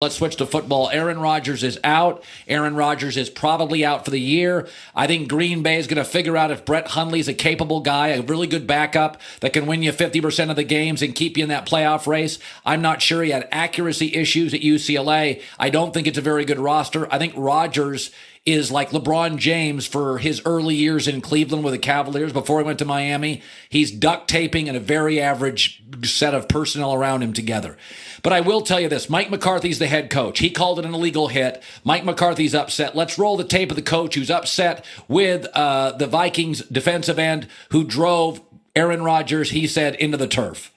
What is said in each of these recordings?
Let's switch to football. Aaron Rodgers is out. Aaron Rodgers is probably out for the year. I think Green Bay is going to figure out if Brett Hundley's a capable guy, a really good backup that can win you 50% of the games and keep you in that playoff race. I'm not sure. He had accuracy issues at UCLA. I don't think it's a very good roster. I think Rodgers is like LeBron James for his early years in Cleveland with the Cavaliers before he went to Miami. He's duct taping and a very average set of personnel around him together. But I will tell you this, Mike McCarthy's the head coach. He called it an illegal hit. Mike McCarthy's upset. Let's roll the tape of the coach who's upset with the Vikings defensive end who drove Aaron Rodgers, he said, into the turf.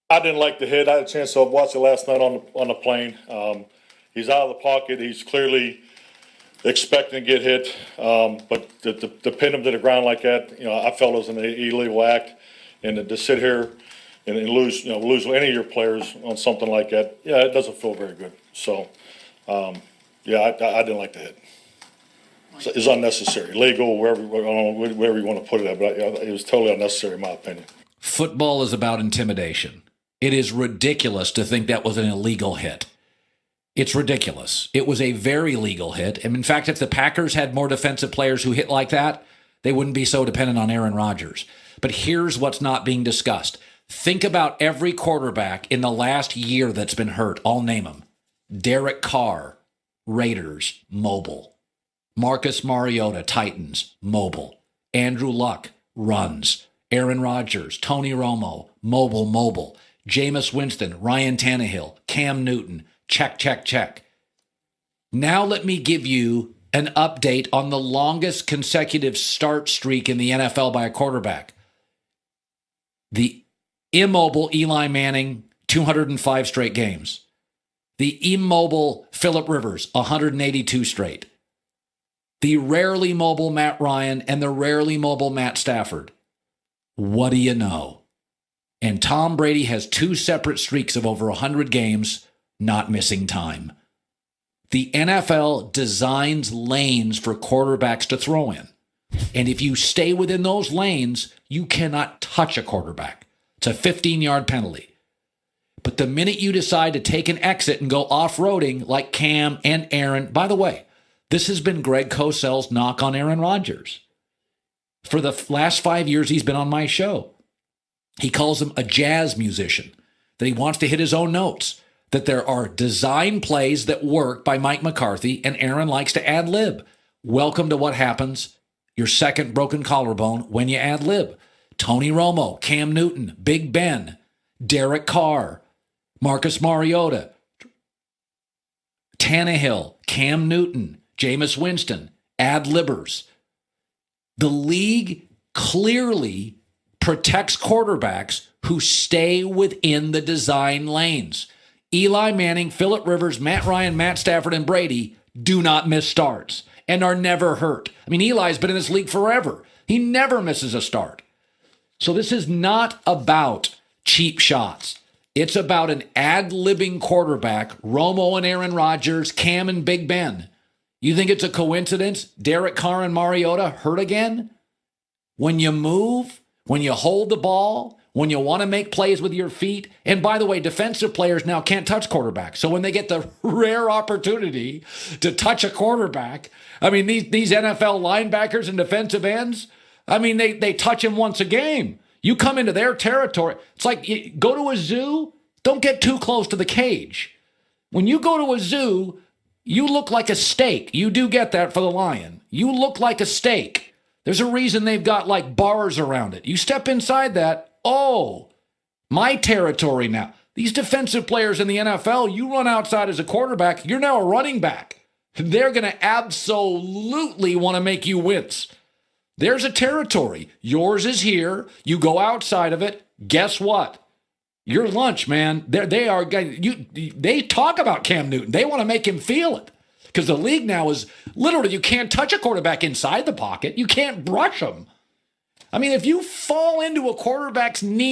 I didn't like the hit. I had a chance to watch it last night on the plane. He's out of the pocket. He's clearly expecting to get hit, but to pin him to the ground like that, I felt it was an illegal act, and to sit here and lose any of your players on something like that, it doesn't feel very good. So, I didn't like the hit. It's unnecessary, legal, wherever you want to put it at, but it was totally unnecessary in my opinion. Football is about intimidation. It is ridiculous to think that was an illegal hit. It's ridiculous. It was a very legal hit. And in fact, if the Packers had more defensive players who hit like that, they wouldn't be so dependent on Aaron Rodgers. But here's what's not being discussed. Think about every quarterback in the last year that's been hurt. I'll name them. Derek Carr, Raiders, mobile. Marcus Mariota, Titans, mobile. Andrew Luck, runs. Aaron Rodgers, Tony Romo, mobile. Jameis Winston, Ryan Tannehill, Cam Newton, check. Now let me give you an update on the longest consecutive start streak in the NFL by a quarterback. The immobile Eli Manning, 205 straight games. The immobile Phillip Rivers, 182 straight. The rarely mobile Matt Ryan and the rarely mobile Matt Stafford. What do you know? And Tom Brady has two separate streaks of over 100 games, not missing time. The NFL designs lanes for quarterbacks to throw in. And if you stay within those lanes, you cannot touch a quarterback. It's a 15-yard penalty. But the minute you decide to take an exit and go off-roading like Cam and Aaron, by the way, this has been Greg Cosell's knock on Aaron Rodgers. For the last 5 years he's been on my show. He calls him a jazz musician, that he wants to hit his own notes, that there are design plays that work by Mike McCarthy, and Aaron likes to ad-lib. Welcome to what happens, your second broken collarbone, when you ad-lib. Tony Romo, Cam Newton, Big Ben, Derek Carr, Marcus Mariota, Tannehill, Cam Newton, Jameis Winston, ad-libbers. The league clearly protects quarterbacks who stay within the design lanes. Eli Manning, Phillip Rivers, Matt Ryan, Matt Stafford, and Brady do not miss starts and are never hurt. I mean, Eli's been in this league forever. He never misses a start. So this is not about cheap shots. It's about an ad-libbing quarterback, Romo and Aaron Rodgers, Cam and Big Ben. You think it's a coincidence Derek Carr and Mariota hurt again? When you move, when you hold the ball, when you want to make plays with your feet. And by the way, defensive players now can't touch quarterbacks. So when they get the rare opportunity to touch a quarterback, I mean, these NFL linebackers and defensive ends, I mean, they touch him once a game. You come into their territory. It's like you go to a zoo, don't get too close to the cage. When you go to a zoo, you look like a steak. You do get that for the lion. You look like a steak. There's a reason they've got like bars around it. You step inside that, oh, my territory now. These defensive players in the NFL, you run outside as a quarterback, you're now a running back. They're going to absolutely want to make you wince. There's a territory. Yours is here. You go outside of it. Guess what? Your lunch, man. They talk about Cam Newton. They want to make him feel it. Because the league now is literally, you can't touch a quarterback inside the pocket. You can't brush him. I mean, if you fall into a quarterback's knee,